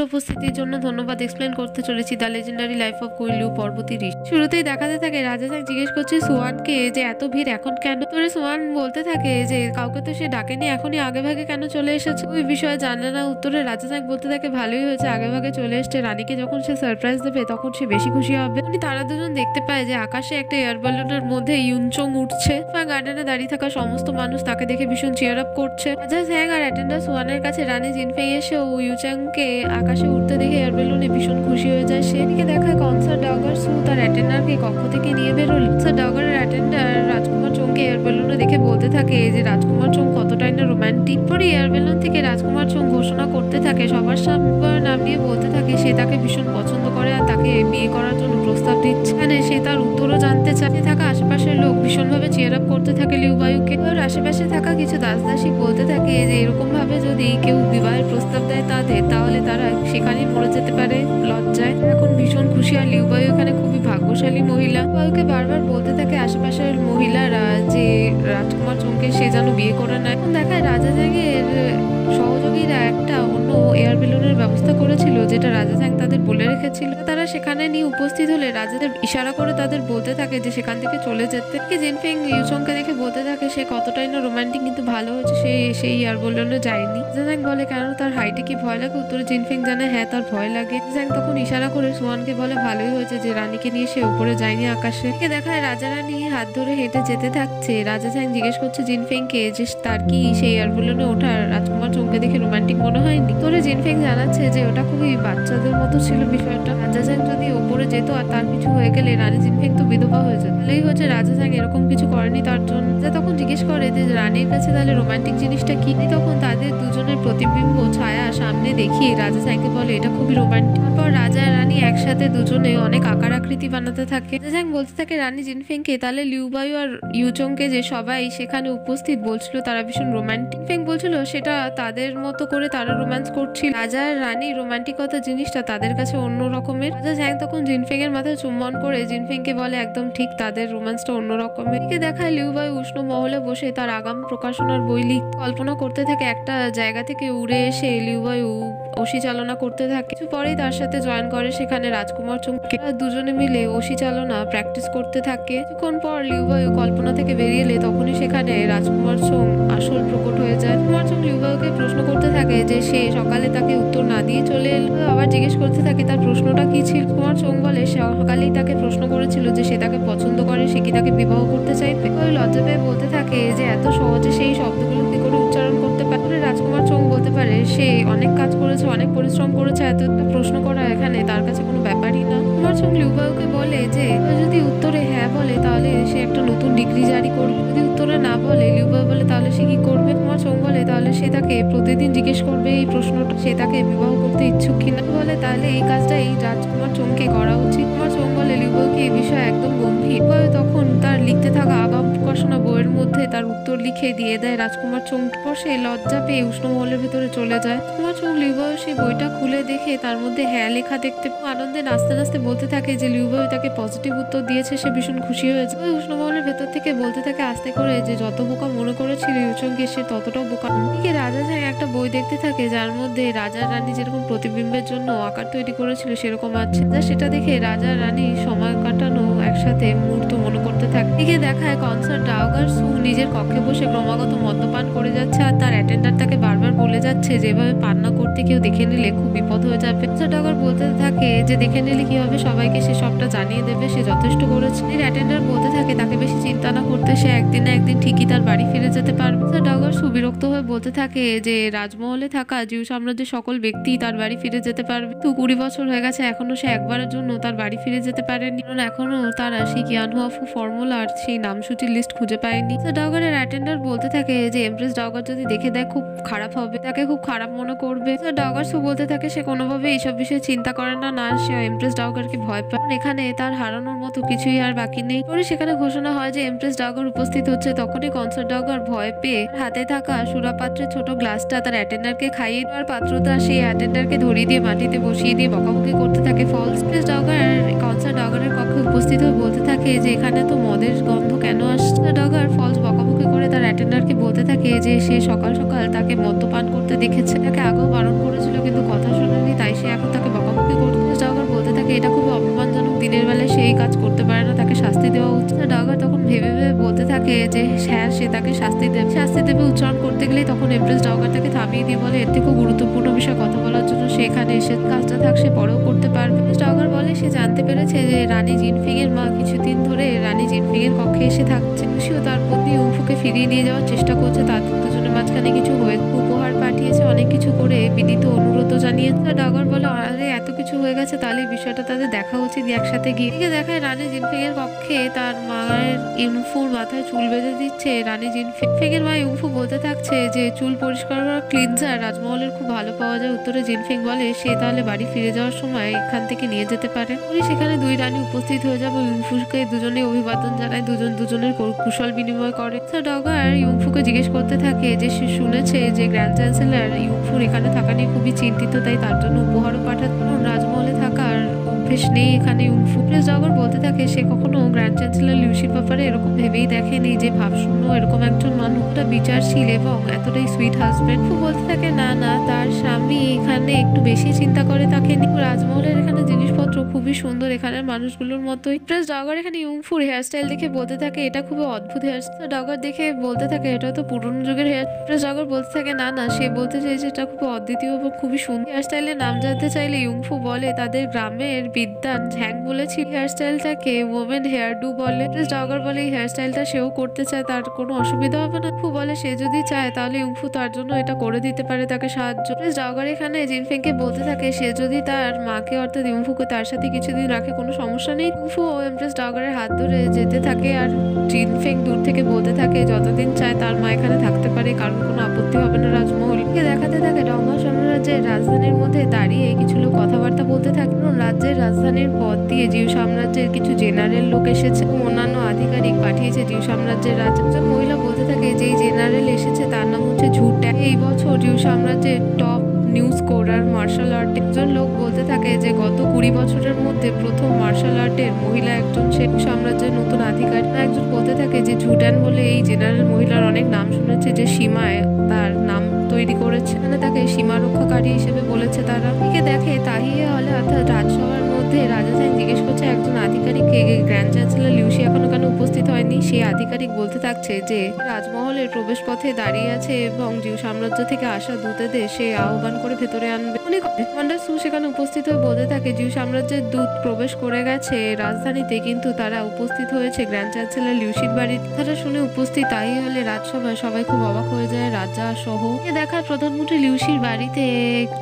উপস্থিতির জন্য ধন্যবাদ। এক্সপ্লেন করতে চলেছি the legendary life of queen Liu পর্ব 30। শুরুতেই দেখাতে থাকে রাজা চ্যাং জিজ্ঞেস করছে সোয়ানকে যে এত ভিড় এখন কেন। তোরে সোয়ান বলতে থাকে যে কাউকে তো সে ডাকেনি, এখনই আগে ভাগে কেন চলে এসেছে। ওই বিষয়ে জানে না। উত্তরে রাজা চ্যাং বলতে থাকে ভালোই হয়েছে আগে ভাগে চলে এসছে, রানীকে যখন সে সারপ্রাইজ দেবে তখন সে বেশি খুশি হবে। উনি তারা দুজন দেখতে পায় যে আকাশে একটা এয়ার ব্যালুনের মধ্যে ইউনচং উঠছে। গার্ডেনে দাঁড়িয়ে থাকা সমস্ত মানুষ তাকে দেখে ভীষণ চিয়ার আপ করছে। রাজা চ্যাং আর অ্যাটেন্ডার সোয়ানের কাছে রানী জিনফেই এসে ও ইউচ্যাংকে আকাশে উঠতে দেখে এয়ার বেলুনে ভীষণ খুশি হয়ে যায়। সেদিকে দেখায় কনসার্ট ডাওগার সু তার অ্যাটেন্ডারকে কক্ষ থেকে নিয়ে বেরোল। কনসার্ট ডাওগারের অ্যাটেন্ডার রাজকুমার চোংকে এয়ার বেলুনে দেখে বলতে থাকে যে রাজকুমার চোং কতটাই না রোমান্টিক। পরে এয়ার বেলুন থেকে রাজকুমার চোং ঘোষণা করতে থাকে, সবার সামনে নাম নিয়ে বলতে থাকে সে তাকে ভীষণ পছন্দ করে আর তাকে বিয়ে করার জন্য প্রস্তাব দিচ্ছে। মানে সে তার উত্তরও জানতে চায়। থাকা আশেপাশের লোক ভীষণভাবে চিয়ার আপ করতে থাকে লিউ বায়ুকে। ওর আশেপাশে থাকা কিছু দাসদাসী বলতে থাকে যে এরকম ভাবে যদি কেউ বিবাহের প্রস্তাব দেয় তাদের, তাহলে তারা সেখানেই মরে যেতে পারে লজ্জায়। এখন ভীষণ খুশি আর লিউ বায়ু এখানে খুবই ভাগ্যশালী মহিলা। বায়ুকে বারবার বলতে থাকে আশেপাশের মহিলারা যে রাজকুমার চোংকে সে যেন বিয়ে করে নেয়। দেখায় রাজা চ্যাংয়ের সহযোগীরা একটা অন্য এয়ার বেলুনের ব্যবস্থা করেছিল যেটা রাজা চ্যাং তাদের বলে রেখেছিল। তারা সেখানে নিয়ে উপস্থিত হলে রাজাদের ইশারা করে তাদের বলতে থাকে যে সেখান থেকে চলে যেতে। জিনফেং ইউচংকে দেখে বলতে থাকে সে কতটাই না রোমান্টিক, কিন্তু ভালো হচ্ছে সে সেই এয়ার বেলুনে যায়নি। রাজা চ্যাং বলে কেন তার হাইটে কি ভয় লাগে। উত্তরে জিনফেং জানে হ্যাঁ তার ভয় লাগে। চ্যাং তখন ইশারা করে সোয়ানকে বলে ভালোই হয়েছে যে রানীকে নিয়ে সে উপরে যায়নি আকাশে। দেখায় রাজা রানী হাত ধরে হেঁটে যেতে থাকছে। রাজা চ্যাং জিজ্ঞেস করছে জিনফেংকে যে তার কি সেই এয়ার বেলুনে ওঠার রাজকুমার চোংকে দেখে রোমান্টিক মনে হয়নি। তোরে জিনফেং জানাচ্ছে যে ওটা খুবই বাচ্চাদের মতো ছিল বিষয়টা। রাজা চ্যাং যদি ওপরে যেত আর তার কিছু হয়ে গেলে রানী জিনফেং তো বিধবা হয়ে যেত। তাহলেই হচ্ছে রাজা চ্যাং এরকম কিছু করেনি তার জন্য। তখন জিজ্ঞেস করে যে রানীর কাছে তাহলে রোমান্টিক জিনিসটা কি। তখন তাদের দুজনের প্রতিবিম্ব ছায়া সামনে দেখিয়ে রাজা চ্যাংকে বলে এটা খুবই রোমান্টিক। তারপর রাজা আর রানী একসাথে দুজনে অনেক আকার আকৃতি বানাতে থাকে। রাজা চ্যাং বলতে থাকে রানী জিনফেংকে তাহলে লিউ বায়ু আর ইউচংকে যে সবাই সেখানে উপস্থিত বলছিল তারা ভীষণ রোমান্টিক। ফেং বলছিল সেটা তাদের মতো করে তারা রোম্যান্স করছিল। রাজা আর রানী রোমান্টিকতা জিনিসটা তাদের কাছে অন্য রকমের। রাজা চ্যাং তখন জিনফেং এর মাথায় চুম্বন করে জিনফেংকে বলে একদম ঠিক, তাদের রোম্যান্সটা অন্য রকমের। দেখায় লিউ বায়ু উষ্ণ মহলে বসে তার আগাম প্রকাশনার বই কল্পনা করতে থাকে। একটা জায়গা থেকে উড়ে এসে লিউ বায়ু অসি চালনা করতে থাকে। কিছু পরেই তার সাথে জয়েন করে সেখানে রাজকুমার চোংকে। দুজনে মিলে অসি চালনা প্র্যাকটিস করতে থাকে। কিছুক্ষণ পর লিউ বায়ু কল্পনা থেকে বেরিয়ে এলে তখনই সেখানে রাজকুমার চোং আসল প্রকট হয়ে যায়। রাজকুমার চোং লিউ বায়ুকে প্রশ্ন করতে থাকে যে সে সকালে তাকে উত্তর না দিয়ে চলে এলো। আবার জিজ্ঞেস করতে থাকে তার প্রশ্নটা কি ছিল। কুমার চোং বলে সকালেই তাকে প্রশ্ন করেছিল যে সে তাকে পছন্দ করে, সে কি তাকে বিবাহ করতে চাইবে। লজ্জা পেয়ে বলতে থাকে যে এত সহজে সেই শব্দগুলো কি করে উচ্চারণ করতে পারে। রাজকুমার চোং বলতে পারে সে অনেক কাজ করেছে, অনেক পরিশ্রম করেছে, এত একটা প্রশ্ন করা এখানে তার কাছে কোনো ব্যাপারই না। কুমার চোং লিউ বায়ুকে বলে যে যদি উত্তরে হ্যাঁ বলে তাহলে সে একটা নতুন ডিগ্রি জারি করবে, যদি উত্তরে না বলে লিউ বায়ু বলে তাহলে সে কি করবে। কুমার চোং বলে তাহলে সে তাকে প্রতিদিন জিজ্ঞেস করবে এই প্রশ্নটা সে তাকে বিবাহ করতে ইচ্ছুক কিনা। বলে তাহলে এই কাজটা এই রাজকুমার চোংকে করা উচিত। কুমার চোং বলে লিউ বায়ুকে এই বিষয়ে একদম গম্ভীর। তখন তার লিখতে থাকা আগাম প্রকাশনা বইয়ের মধ্যে তার উত্তর লিখে দিয়ে দেয় রাজকুমার চোং। সে লজ্জা পেয়ে উষ্ণ মহলের ভিতরে চলে যায়। কুমার চোং লিউ বায়ু সেই বইটা খুলে দেখে তার মধ্যে হ্যাঁ লেখা দেখতে আনন্দে নাচতে নাচতে বলতে থাকে যে লিউ বায়ু তাকে পজিটিভ উত্তর দিয়েছে, সে ভীষণ খুশি হয়েছে। ওই উষ্ণ মহলের ভেতর থেকে বলতে থাকে আস্তে করে যে যত বোকা মনে করেছিল ইউচংকে সে ততটাও বোকা। এদিকে রাজা চ্যাং একটা বই দেখতে থাকে যার মধ্যে রাজা রানী যেরকম প্রতিবিম্বের জন্য আকার তৈরি করেছিল সেরকম আছে। সেটা দেখে রাজা রানী সময় কাটানো একসাথে মুহূর্ত মনে করতে থাকে। এদিকে দেখায় কনসার্ট ডাওগার সু নিজের কক্ষে বসে ক্রমাগত মদ্যপান করে যাচ্ছে আর তার অ্যাটেন্ডার তাকে বারবার বলে যাচ্ছে যেভাবে পান না করতে কেউ দেখে নিলে খুব বিপদ হয়ে যাবে। কনসার্ট ডাওগার বলতে থাকে যে দেখে নিলে কি হবে, সবাইকে সে সবটা জানিয়ে দেবে, সে যথেষ্ট করেছে। অ্যাটেন্ডার বলতে থাকে তাকে বেশি চিন্তা না করতে, সে একদিন না একদিন ঠিকই তার বাড়ি ফিরে যেতে পারবে। কনসার্ট ডাওগার সু বিরক্ত হয়ে বলতে থাকে যে রাজমহলে থাকা জিউ সাম্রাজ্যের সকল ব্যক্তি তার বাড়ি ফিরে যেতে পারবে, তো 20 বছর হয়ে গেছে এখনো সে একবারের জন্য তার বাড়ি ফিরে যেতে পারেনি, কারণ এখনো তারা সেই কিয়ানহুয়াফু ফর্মুলার সেই নামসূচির লিস্ট খুঁজে পায়নি। ডাওগারের অ্যাটেন্ডার বলতে থাকে যে এমপ্রেস ডাওগার যদি দেখে দেয় খুব খারাপ হবে, তাকে খুব খারাপ মনে করবে। ডাওগার সু বলতে থাকে সে কোনোভাবে এইসব বিষয়ে চিন্তা করে না, না সে এমপ্রেস ডাওগারকে ভয় পায়, এখানে তার হারানোর মতো কিছুই আর বাকি নেই। পরে সেখানে ঘোষণা হয় যে এমপ্রেস ডাওগার উপস্থিত হচ্ছে। তখনই কনসার্ট ডাওগার ভয় পেয়ে হাতে থাকা সুরাপাত্রের ছোট গ্লাসটা তার অ্যাটেন্ডারকে খাইয়ে দেওয়ার পাত্রটা সেই অ্যাটেন্ডারকে ধরিয়ে দিয়ে মাটিতে বসিয়ে দিয়ে বকাবকি করতে থাকে। ফলস এমপ্রেস ডাওগার কনসার্ট ডাওগারের কক্ষে উপস্থিত হয়ে বলতে থাকে যে এখানে তো মদের গন্ধ কেন আসছে। ডাওগার ফলস বকাবকি বকাবকি করে তার অ্যাটেন্ডারকে বলতে থাকে যে সে সকাল সকাল তাকে মদ্যপান করতে দেখেছে, তাকে আগেও বারণ করেছিল কিন্তু কথা শোনেনি, তাই সে এখন তাকে বকাবকি করতে। ডাগার বলতে থাকে এটা খুবই অপমানজনক, দিনের বেলায় সে এই কাজ করতে পারে না, তাকে শাস্তি দেওয়া উচিত। ডাগার তখন ভেবে ভেবে বলতে থাকে যে হ্যাঁ সে তাকে শাস্তি দেবে উচ্চারণ করতে গেলেই তখন এমপ্রেস ডাগার তাকে থামিয়ে দিয়ে বলে এর থেকেও গুরুত্বপূর্ণ বিষয়ে কথা বলার জন্য সে এখানে এসে, কাজটা থাক সে পরেও করতে পারবে। ডাগার বলে সে জানতে পেরেছে যে রানী জিনফিং এর মা কিছুদিন ধরে রানী জিনফিং এর কক্ষে এসে থাকছে, সেও তার প্রতি ইউফুকে ফিরিয়ে নিয়ে যাওয়ার চেষ্টা করছে, তাদের দুজনের মাঝখানে কিছু হয়ে উপহার পাঠিয়েছে, অনেক কিছু করে বিনীত অনুরোধ জানিয়েছে। ডাগার বলে আরে এত কিছু হয়ে গেছে তাহলে বিষয়টা তাদের দেখা উচিত একসাথে গিয়ে। দেখায় রানী জিনফিং এর কক্ষে তার মায়ের ইউফুর মাথায় চুল বেঁধে দিচ্ছে রানী জিনফিং এর মা। ইউফু বলতে থাকছে যে চুল পরিষ্কার করার ক্লিনজার রাজমহলের খুব ভালো পাওয়া যায়। উত্তরে জিনফিং বলে সে তাহলে বাড়ি ফিরে যাওয়ার সময় এখান থেকে নিয়ে যেতে পারে। সেখানে দুই রানী উপস্থিত হয়ে যাবে, ইউফুকে দুজনে অভিবাদন জানায়, দুজনের কুশল বিনিময় করে। ডাগার ইউফুকে জিজ্ঞেস করতে থাকে যে সে শুনেছে যে গ্র্যান্ড চ্যান্সেলর ইউফুর এখানে থাকা নিয়ে খুবই চিন্তিত, তাই তার জন্য উপহারও পাঠাতে রাজমহলে থাকার অভ্যেস নেই এখানে ইউফু। ডাগার বলতে থাকে সে কখনো গ্র্যান্ড চ্যান্সেলর লিউসির ব্যাপারে এরকম ভেবেই দেখেনি যে ভাবশূন্য এরকম একজন মানুষটা বিচারশীল এবং এতটাই সুইট হাজবেন্ড। বলতে থাকে না না তার স্বামী এখানে একটু বেশি চিন্তা করে তাকে নিয়ে। রাজমহলের এখানে জিনিসপত্র খুবই সুন্দর এখানের মানুষগুলোর মতোই। ডাগার এখানে ইউফুর হেয়ারস্টাইল দেখে বলতে থাকে এটা খুবই অদ্ভুত হেয়ারস্টাইল। ডাগার দেখে বলতে থাকে এটা তো পুরনো যুগের হেয়ার। ডাগার বলতে থাকে না না সে বলতে চাইছে এটা খুবই অদ্বিতীয় এবং খুবই সুন্দর। হেয়ারস্টাইলের নাম জানতে চাইলে ইউফু বলে তাদের গ্রামের বিদ্যান ঝ্যাং বলেছিল হেয়ারস্টাইলটাকে ওমেন হেয়ার ডু বলে। ডাগার বলে এই হেয়ারস্টাইলটা সেও করতে চায়, তার কোনো অসুবিধা হবে না। ইউফু বলে সে যদি চায় তাহলে ইউফু তার জন্য এটা করে দিতে পারে, তাকে সাহায্য। ডাগার এখানে জিনফিংকে বলতে থাকে সে যদি তার মাকে অর্থাৎ ইউফুকে তার সাথে কিছুদিন রাখে কোনো সমস্যা নেই। ইউফু ও এমপ্রেস ডাগারের হাত ধরে যেতে থাকে আর জিনফিং দূর থেকে বলতে থাকে যতদিন চায় তার মা এখানে থাকতে পারে, কারণ কোনো আপত্তি হবে না রাজমহলকে। দেখাতে থাকে ডঙ্গা সাম্রাজ্যের রাজধানীর মধ্যে দাঁড়িয়ে কিছু লোক কথাবার্তা বলতে থাকে। রাজ্যের রাজধানীর পথ দিয়ে জিউ সাম্রাজ্যের কিছু জেনারেল লোক এসেছে, অন্যান্য আধিকারিক পাঠিয়েছে জিউ সাম্রাজ্যের একজন মহিলা বলতে থাকে যে জেনারেল এসেছে তার নাম হচ্ছে ঝুটা। এই বছর জিউ সাম্রাজ্যের top news scorer martial art. একজন লোক বলতে থাকে যে গত 20 বছরের মধ্যে প্রথম মার্শাল আর্টের মহিলা একজন শেখ সাম্রাজ্যের নতুন আধিকারিক। একজন বলতে থাকে যে ঝুটান বলে এই জেনারেল মহিলার অনেক নাম শুনেছে, যে সীমায় তার নাম তৈরি করেছে, মানে তাকে সীমা রক্ষাকারী হিসেবে বলেছে তারা। দেখে তাহিয়ে হলে অর্থাৎ রাজসভার মধ্যে রাজা চ্যাং জিজ্ঞেস করছে একজন আধিকারিককে গ্র্যান্ড চ্যান্সেলর লিউসি এখনো কেন উপস্থিত হয়নি। সেই আধিকারিক বলতে থাকছে যে রাজমহলের প্রবেশ পথে দাঁড়িয়ে আছে এবং জিউ সাম্রাজ্য থেকে আসা দূতেদের সে আহ্বান করে ভেতরে আনবে। কমান্ডার সু সেখানে উপস্থিত হয়ে বলতে থাকে জিউ সাম্রাজ্যের দূত প্রবেশ করে গেছে রাজধানীতে, কিন্তু তারা উপস্থিত হয়েছে গ্র্যান্ড চ্যান্সেলর লিউসির বাড়িতে। তারা শুনে উপস্থিত তাই হলে রাজসভায় সবাই খুব অবাক হয়ে যায়, রাজা সহ। দেখার প্রধানমন্ত্রী লিউসির বাড়িতে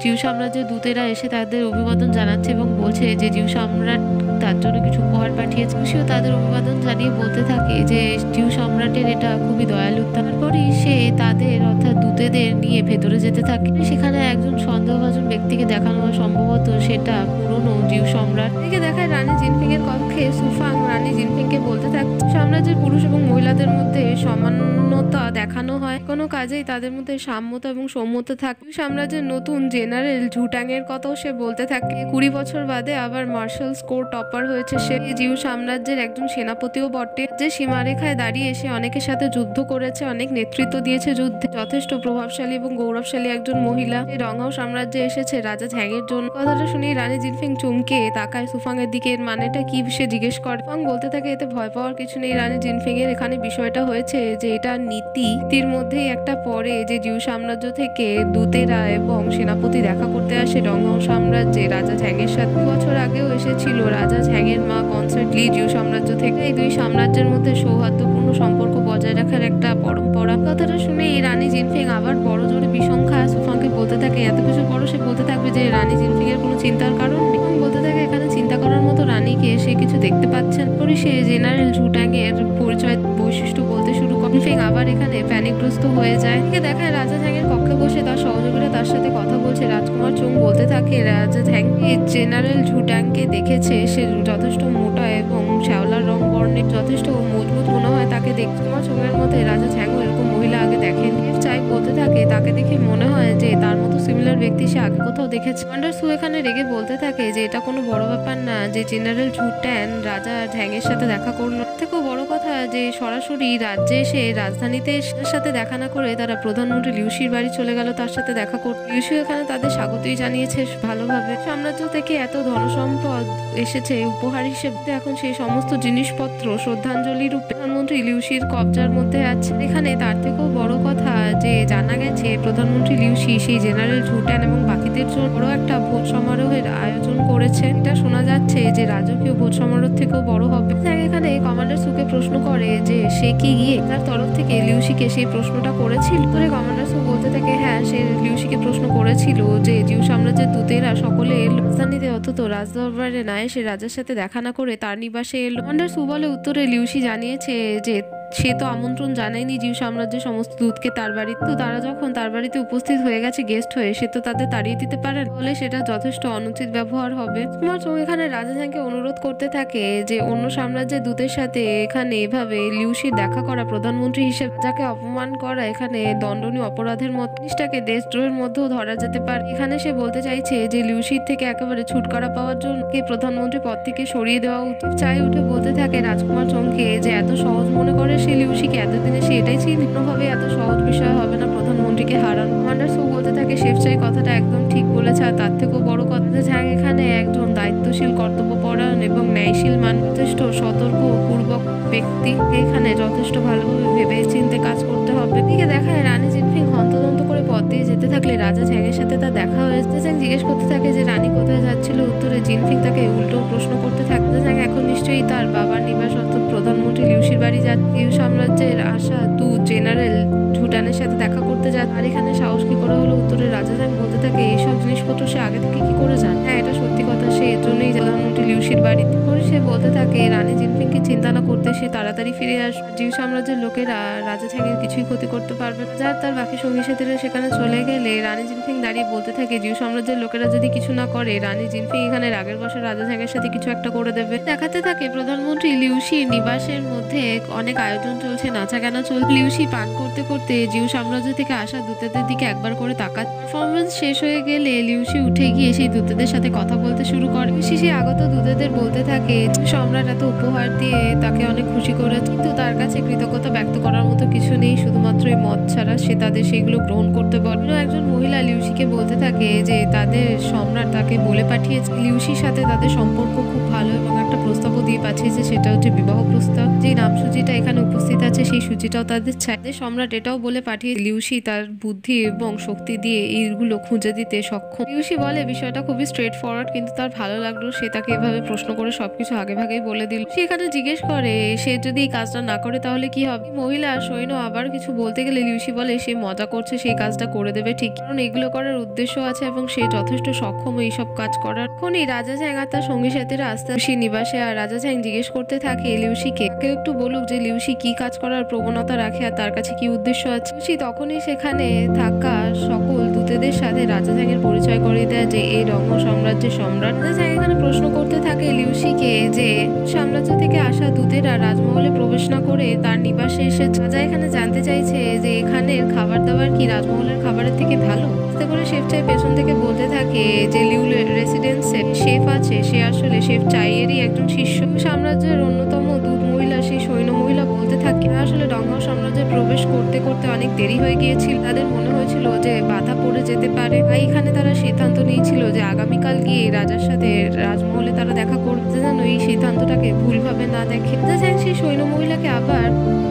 জিউ সাম্রাজ্যের দূতেরা এসে তাদের অভিবাদন জানাচ্ছে এবং বলছে যে জিউ সম্রাট তার জন্য কিছু উপহার পাঠিয়েছে। সেও তাদের অভিবাদন জানিয়ে বলতে থাকে যে জিউ সম্রাটের এটা খুবই দয়ালু। তারপরই সে তাদের অর্থাৎ দূতেদের নিয়ে ভেতরে যেতে থাকে। সেখানে একজন সন্দেহভাজন ব্যক্তিকে দেখানো হয়, সম্ভবত সেটা পুরনো জিউ সম্রাট। এদিকে দেখায় রানী জিনফিং এর কক্ষে সুফাং রানী জিনফিংকে বলতে থাকে সাম্রাজ্যের পুরুষ এবং মহিলাদের মধ্যে সমানতা দেখানো হয়, কোনো কাজেই তাদের মধ্যে সাম্যতা এবং সৌম্যতা থাকে। সাম্রাজ্যের নতুন জেনারেল ঝুটাং এর কথাও সে বলতে থাকে। 20 বছর বাদে আবার মার্শাল স্কোর টপার হয়েছে সে। জিউ সাম্রাজ্যের একজন সেনাপতিও বটে, যে সীমারেখায় দাঁড়িয়ে এসে অনেকের সাথে যুদ্ধ করেছে, অনেক নেতৃত্ব দিয়েছে যুদ্ধে, যথেষ্ট প্রভাবশালী এবং গৌরবশালী একজন মহিলা। এই রংহাও সাম্রাজ্যে এসেছে রাজা ঝ্যাং এর জন্য। কথাটা শুনে রানী জিনফিং চমকে তাকায় সুফাং এর দিকে, এর মানেটা কি সে জিজ্ঞেস করে। সুফাং বলতে থাকে এতে ভয় পাওয়ার কিছু নেই রানী জিনফিং এর, এখানে বিষয়টা হয়েছে যে এটা নীতির মধ্যেই একটা পরে যে জিউ সাম্রাজ্য থেকে দূতেরা এবং সেনাপতি দেখা করতে আসে রংহাও সাম্রাজ্যে রাজা ঝ্যাং এর সাথে। বছর আগেও এসেছিল রাজা ঝ্যাং এর মা কনসার্ট লি জিউ সাম্রাজ্য থেকে। এই দুই সাম্রাজ্যের মধ্যে সৌহার্দ্যপূর্ণ সম্পর্ক বজায় রাখার একটা পরম্পরা। কথাটা শুনে এই রানী জিনফিং আবার বড় জোরে বিশঙ্খা সুফাংকে বলতে থাকে এত কিছু পরও সে বলতে থাকবে যে রানী জিনফিং এর কোনো চিন্তার কারণ নেই। বলতে থাকে এখানে চিন্তা করার মতো রানীকে সে কিছু দেখতে পাচ্ছেন। পরে সে জেনারেল ঝুটাং এর পরিচয় বৈশিষ্ট্য বলতে শুরু করে। জিনফিং আবার এখানে প্যানিকগ্রস্ত হয়ে যায়। দেখায় রাজা ঝ্যাং এর কক্ষে বসে তার সহযোগীরা তার সাথে কথা বলছে। রাজকুমার চোং বলতে থাকে রাজা ঝ্যাং জেনারেল ঝুটাংকে দেখেছে, সে যথেষ্ট মোটা এবং শ্যাওলার রং বর্ণের, যথেষ্ট মজবুত মনে হয় তাকে দেখতে। তোমার চোখের মধ্যে রাজা ঝ্যাংও এরকম মহিলা আগে দেখেন। চাই বলতে থাকে তাকে দেখে মনে হয় যে তার মতো সিমিলার ব্যক্তি সে আগে কোথাও দেখেছে। কমান্ডার সু এখানে রেগে বলতে থাকে যে এটা কোনো বড় ব্যাপার না যে জেনারেল ঝুট্যান রাজা ঢ্যাংয়ের সাথে দেখা করলো। থেকেও বড় কথা যে সরাসরি রাজ্যে এসে রাজধানীতে সাথে দেখা না করে তারা প্রধানমন্ত্রী লিউশির বাড়ি চলে গেল তার সাথে দেখা করতে। লিউশি এখানে তাদের স্বাগতই জানিয়েছে ভালোভাবে। সাম্রাজ্য থেকে এত ধনসম্পদ এসেছে উপহার হিসেবে, এখন সেই সমস্ত জিনিসপত্র শ্রদ্ধাঞ্জলি রূপে প্রধানমন্ত্রী লিউশির কবজার মধ্যে আছে। এখানে তার থেকেও বড় কথা যে জানা গেছে প্রধানমন্ত্রী লিউশি সেই জেনারেল ঝুট্যান এবং বাকিদের জন্য বড় একটা ভোজ সমারোহের আয়োজন করেছে। এটা শোনা যাচ্ছে যে রাজকীয় ভোজ সমারোহ থেকেও বড় হবে। এখানে কমান্ডার সুকে প্রশ্ন করে যে সে কি গিয়ে তার তরফ থেকে লিউশিকে সেই প্রশ্নটা করেছিল। পরে কমান্ডার সু বলতে থাকে হ্যাঁ সে লিউশিকে প্রশ্ন করেছিল যে জিউ সাম্রাজ্যের দূতেরা সকলে রাজধানীতে অথচ রাজদরবারে না এসে রাজার সাথে দেখা না করে তার নিবাসে এলো। কমান্ডার সু বলে উত্তরে লিউশি জানিয়েছে যে সে তো আমন্ত্রণ জানায়নি জিউ সাম্রাজ্যের সমস্ত দূতকে তার বাড়িতে, তো তারা যখন তার বাড়িতে উপস্থিত হয়ে গেছে গেস্ট হয়ে, সে তো তাদের তাড়িয়ে দিতে পারে, বলে সেটা যথেষ্ট অনুচিত ব্যবহার হবে। কুমার চৌ এখানে রাজা ঝ্যাংকে অনুরোধ করতে থাকে যে অন্য সাম্রাজ্যের দূতের সাথে এখানে এভাবে লিউশির দেখা করা প্রধানমন্ত্রী হিসেবে যাকে অপমান করা এখানে দণ্ডনীয় অপরাধের মতো, জিনিসটাকে দেশদ্রোহের মধ্যেও ধরা যেতে পারে। এখানে সে বলতে চাইছে যে লিউশির থেকে একেবারে ছুটকারা পাওয়ার জন্য প্রধানমন্ত্রী পদ থেকে সরিয়ে দেওয়া উচিত। চাই উঠে বলতে থাকে রাজকুমার চৌকে যে এত সহজ মনে করে সে লিউশিকে, এতদিনে সে এটাই ছিল কোনোভাবে এত সহজ বিষয় হবে না প্রধানমন্ত্রীকে হারানো। কমান্ডার সু বলতে থাকে শেফচাই কথাটা একদম ঠিক বলেছে, আর তার থেকেও বড় কথা ঝ্যাং এখানে একজন দায়িত্বশীল কর্তব্যপরায়ণ এবং ন্যায়শীল যথেষ্ট সতর্ক পূর্বক ব্যক্তি। এখানে যথেষ্ট ভালোভাবে ভেবে চিন্তে কাজ করতে হবে। এদিকে দেখায় রানী জিনফিং হন্তদন্ত করে পথ দিয়ে যেতে থাকলে রাজা ঝ্যাংয়ের সাথে তার দেখা হয়েছে। ঝ্যাং জিজ্ঞেস করতে থাকে যে রানী কোথায় যাচ্ছিল, উত্তরে জিনফিং তাকে উল্টো প্রশ্ন করতে থাকে। ঝ্যাং এখন নিশ্চয়ই তার বাবার নিবাস অর্থাৎ প্রধানমন্ত্রী লিউশির বাড়ি যাচ্ছে। লিউ সাম্রাজ্যের আসা দূত জেনারেল ঝুটানের সাথে দেখা করতে যাচ্ছে। আর এখানে সাহস কি করে হলো, উত্তরে রাজা ঝ্যাং বলতে থাকে এইসব জিনিসপত্র সে আগে থেকে কি করে জানে। হ্যাঁ এটা সত্যি কথা, সে এর জন্যই প্রধানমন্ত্রী লিউশির বাড়িতে। সে বলতে থাকে রানী জিনফিংকে চিন্তা না করতে সে তাড়াতাড়ি ফিরে আসবে। জিউ সাম্রাজ্যের লোকেরা রাজা ঝ্যাংয়ের কিছুই ক্ষতি করতে পারবে না। যার তার বাকি সঙ্গী সাথীরা সেখানে চলে গেলে রানী জিনফিং দাঁড়িয়ে বলতে থাকে জিউ সাম্রাজ্যের লোকেরা যদি কিছু না করে রানী জিনফিং এখানে রাগের বসে রাজা ঝ্যাংয়ের সাথে কিছু একটা করে দেবে। দেখাতে থাকে প্রধানমন্ত্রী লিউশির নিবাসের মধ্যে অনেক আয়োজন চলছে, নাচা গানা চলছে। লিউশি পান করতে করতে জিউ সাম্রাজ্য থেকে আসা দূতেদের দিকে একবার করে তাকাচ্ছে। পারফরমেন্স শেষ হয়ে গেলে লিউশি উঠে গিয়ে সেই দূতেদের সাথে কথা বলতে শুরু করে। লিউশি সেই আগত দূতেদের বলতে থাকে সম্রাট এত উপহার দিয়ে তাকে অনেক খুশি করেছে, কিন্তু তার কাছে কৃতজ্ঞতা ব্যক্ত করার মতো কিছু নেই, শুধুমাত্র এই মদ ছাড়া। সে তাদের সেগুলো গ্রহণ করতে বলে। একজন মহিলা লিউশিকে বলতে থাকে যে তাদের সম্রাট তাকে বলে পাঠিয়েছে লিউশির সাথে তাদের সম্পর্ক খুব ভালো এবং একটা প্রস্তাবও দিয়ে পাঠিয়েছে, সেটা হচ্ছে বিবাহ প্রস্তাব। যে নামসূচিটা এখানে উপস্থিত আছে সেই সূচিটাও তাদের চায়। সম্রাট এটাও বলে পাঠিয়ে লিউশি তার বুদ্ধি এবং শক্তি দিয়ে এইগুলো খুঁজে দিতে সক্ষম। লিউশি বলে বিষয়টা খুবই স্ট্রেট ফরওয়ার্ড, কিন্তু তার ভালো লাগলো সে তাকে এভাবে প্রশ্ন করে সবকিছু আগে ভাগেই বলে দিল। সে এখানে জিজ্ঞেস করে সে যদি এই কাজটা না করে তাহলে কি হবে। মহিলা সৈন্য আবার কিছু বলতে গেলে লিউশি বলে সে মজা করছে, সেই কাজটা করে দেবে ঠিক, কারণ এগুলো করার উদ্দেশ্য আছে এবং সে যথেষ্ট সক্ষম এইসব কাজ করার। এখনই রাজা ঝ্যাং আর তার সঙ্গী সাথীরা আস্তে আস্তে নিবাসে, আর রাজা ঝ্যাং জিজ্ঞেস করতে থাকে লিউশিকে কেউ একটু বলুক যে লিউশি কি কাজ করার প্রবণতা রাখে আর তার কাছে কি উদ্দেশ্য আছে। লিউশি তখনই সেখানে থাকা সকল দূতেদের সাথে রাজা ঝ্যাংয়ের পরিচয় করে দেয় যে এই রঙ্গ সাম্রাজ্যের সম্রাট। রাজা ঝ্যাং এখানে প্রশ্ন করতে থাকে লিউশিকে যে সাম্রাজ্য থেকে আসা দূতেরা রাজমহলে প্রবেশ না করে তার নিবাসে এসেছে। রাজা এখানে জানতে চাইছে যে এখানের খাবার দাবার কি রাজমহলের খাবারের থেকে ভালো। আস্তে করে শেফ চাই পেছন থেকে বলতে থাকে যে লিউ রেসিডেন্সে শেফ আছে, সে আসলে শেফ চাইয়েরই একজন শিষ্য। সাম্রাজ্যের অন্যতম দূত মহিলা সেই সৈন্য মহিলা বলতে থাকে আসলে ডংহাও সাম্রাজ্যে প্রবেশ করতে করতে অনেক দেরি হয়ে গিয়েছিল, তাদের মনে হয়েছিল যে বাধা পড়ে যেতে পারে। তাই এখানে তারা সিদ্ধান্ত নিয়েছিল যে আগামীকাল গিয়ে রাজার সাথে রাজমহলে তারা দেখা করবে, যেন এই সিদ্ধান্তটাকে ভুলভাবে না দেখে। সেই সৈন্য মহিলাকে আবার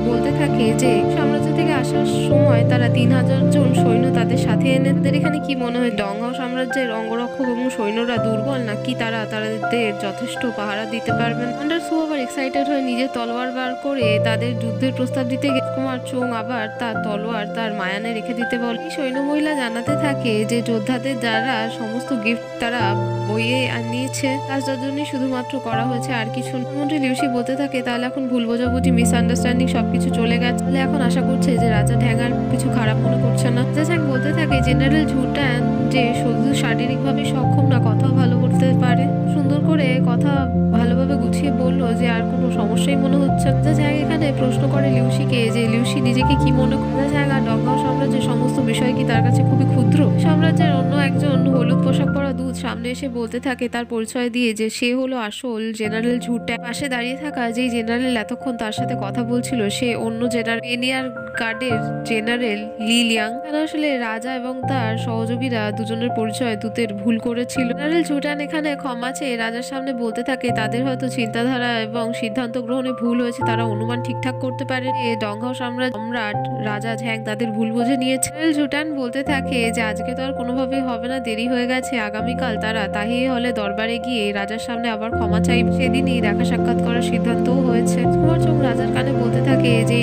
বলতে থাকে যে সাম্রাজ্য থেকে আসার সময় তারা 3000 জন সৈন্য তাদের সাথে এনে। তাদের এখানে কি মনে হয় ডংহাও সাম্রাজ্যের অঙ্গরক্ষক এবং সৈন্যরা দুর্বল, নাকি তারা তাদের যথেষ্ট পাহারা দিতে পারবেন। কমান্ডার সু আবার এক্সাইটেড হয়ে নিজের তলোয়ার বার করে তাদের যুদ্ধের প্রস্তাব দিতে গিয়ে কুমার চৌং আবার তার তলোয়ার তার মায়ানে রেখে দিতে বলে। এই সৈন্য মহিলা জানাতে থাকে যে যোদ্ধাদের দ্বারা সমস্ত গিফট তারা বইয়ে নিয়েছে, তার জন্যই শুধুমাত্র করা হয়েছে আর কিছু। মন্ত্রী লিউশি বলতে থাকে তাহলে এখন ভুল বোঝাবুঝি মিসআন্ডারস্ট্যান্ডিং সবকিছু চলে গেছে, তাহলে এখন আশা করছে যে রাজা ঢ্যাং আর কিছু খারাপ মনে করছে না। রাজা ঢ্যাং বলতে থাকে জেনারেল ঝুটান যে শুধু শারীরিকভাবে সক্ষম না, কথাও ভালো বলতে পারে। সুন্দর করে কথা ভালোভাবে গুছিয়ে বললো যে আর কোনো সমস্যাই মনে হচ্ছে না। রাজা ঝ্যাং এখানে প্রশ্ন করে লিউসিকে যে লিউসি নিজেকে কি মনে করে। রাজা ঝ্যাং আর ডংগাও সাম্রাজ্যের সমস্ত বিষয় কি তার কাছে খুবই ক্ষুদ্র। সাম্রাজ্যের অন্য একজন হলুদ পোশাক পরা দূত সামনে এসে বলতে থাকে তার পরিচয় দিয়ে যে সে হলো আসল জেনারেল ঝুটান। পাশে দাঁড়িয়ে থাকা যেই জেনারেল এতক্ষণ তার সাথে কথা বলছিল সে অন্য জেনারেল বেনিয়ার গার্ডের জেনারেল লি লিয়াং। আসলে রাজা এবং তার সহযোগীরা দুজনের পরিচয় দূতের ভুল করেছিল। জেনারেল ঝুটান এখানে ক্ষমা চেয়ে রাজার সামনে বলতে থাকে তাদের হয়তো চিন্তাধারা এবং সিদ্ধান্ত গ্রহণে ভুল হয়েছে, তারা অনুমান ঠিকঠাক করতে পারে। ডংহাও সম্রাট রাজা ঝ্যাং তাদের ভুল বুঝে নিয়েছে। জেনারেল ঝুটান বলতে থাকে যে আজকে তো আর কোনোভাবেই হবে না, দেরি হয়ে গেছে, আগামীকাল তারা তাহি হলে দরবারে গিয়ে রাজার সামনে আবার ক্ষমা চাইবে, সেদিনই দেখা সাক্ষাৎ করার সিদ্ধান্তও হয়েছে। কুমার চোখ রাজার কানে বলতে থাকে যে